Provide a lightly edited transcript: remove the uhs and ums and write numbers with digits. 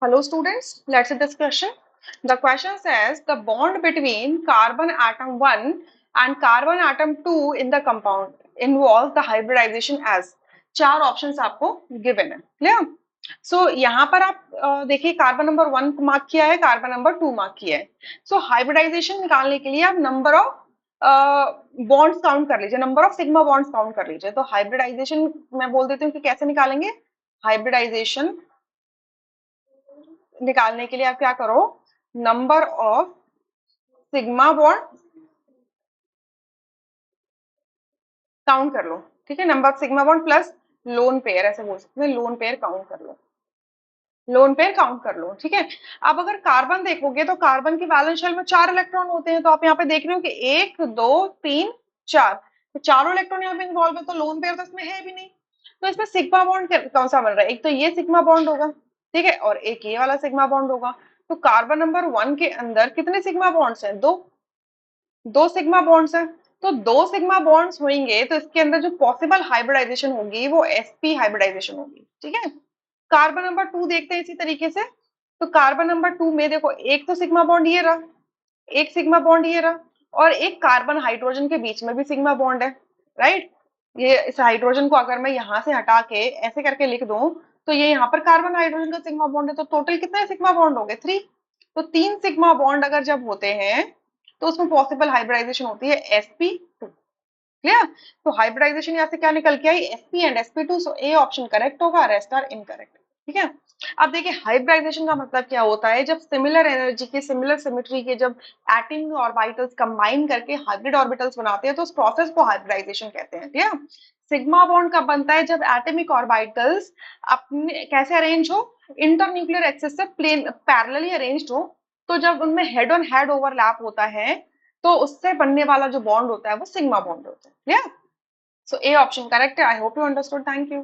Hello students, let's see this question. The question says the bond between carbon atom 1 and carbon atom 2 in the compound involves the hybridization as चार options आपको given है clear. सो यहाँ पर आप देखिए carbon number 1 mark किया है, carbon number 2 mark किया है। सो हाइब्रिडाइजेशन निकालने के लिए आप नंबर ऑफ बॉन्ड्स काउंट कर लीजिए, number of sigma bonds count कर लीजिए। तो हाइब्रिडाइजेशन मैं बोल देती हूँ कि कैसे निकालेंगे। हाइब्रिडाइजेशन निकालने के लिए आप क्या करो, number of sigma bond count कर लो। ठीक है, number of sigma bond plus lone pair, ऐसे बोल सकते हैं, लोन पेयर काउंट कर लो, लोन पेयर काउंट कर लो। ठीक है, अब अगर कार्बन देखोगे तो कार्बन की वैलेंस शेल में 4 इलेक्ट्रॉन होते हैं। तो आप यहाँ पे देख रहे हो कि 1 2 3 4, तो चारों इलेक्ट्रॉन यहाँ पे इन्वॉल्व है, तो लोन पेयर तो इसमें है भी नहीं। तो इसमें सिग्मा बॉन्ड कौन सा बन रहा है, एक तो ये सिग्मा बॉन्ड होगा, ठीक है, और एक ये वाला सिग्मा बॉन्ड होगा। तो कार्बन नंबर 1 के अंदर कितने सिग्मा बॉन्ड्स हैं, दो, दो सिग्मा बॉन्ड्स है। तो दो सिग्मा बॉन्ड्स होंगे तो इसके अंदर जो पॉसिबल हाइब्रिडाइजेशन होगी वो sp हाइब्रिडाइजेशन होगी। ठीक है, कार्बन नंबर 2 देखते हैं इसी तरीके से। तो कार्बन नंबर 2 में देखो एक तो सिग्मा बॉन्ड ये रहा, एक सिग्मा बॉन्ड ये रहा, और एक कार्बन हाइड्रोजन के बीच में भी सिग्मा बॉन्ड है, राइट। ये इस हाइड्रोजन को अगर मैं यहाँ से हटा के ऐसे करके लिख दूं तो ये यहाँ पर कार्बन हाइड्रोजन का सिग्मा बॉन्ड है। तो टोटल कितने सिग्मा बॉन्ड हो गए, 3। तो 3 सिग्मा बॉन्ड अगर जब होते हैं तो उसमें पॉसिबल हाइब्रिडाइजेशन होती है sp2। क्लियर। तो हाइब्रिडाइजेशन यहाँ से क्या निकल के आई, sp and sp2। So A option correct होगा, रेस्ट आर इनकरेक्ट। ठीक है, अब देखिए हाइब्रिडाइजेशन का मतलब क्या होता है, जब सिमिलर एनर्जी के, सिमिलर सिमेट्री के जब एटम ऑर्बिटल्स कंबाइन करके हाइब्रिड ऑर्बिटल्स बनाते हैं तो उस प्रोसेस को हाइब्रिडाइजेशन कहते हैं। ठीक है, सिग्मा बॉन्ड कब बनता है, जब एटॉमिक ऑर्बिटल्स अपने कैसे अरेंज हो, इंटरन्यूक्लियर एक्सिस से प्लेन पैरेलली अरेंज्ड हो। तो जब उनमें हेड ऑन हेड ओवरलैप होता है तो उससे बनने वाला जो बॉन्ड होता है वो सिग्मा बॉन्ड होता है। Clear. So A option correct है। I hope you understood, thank you.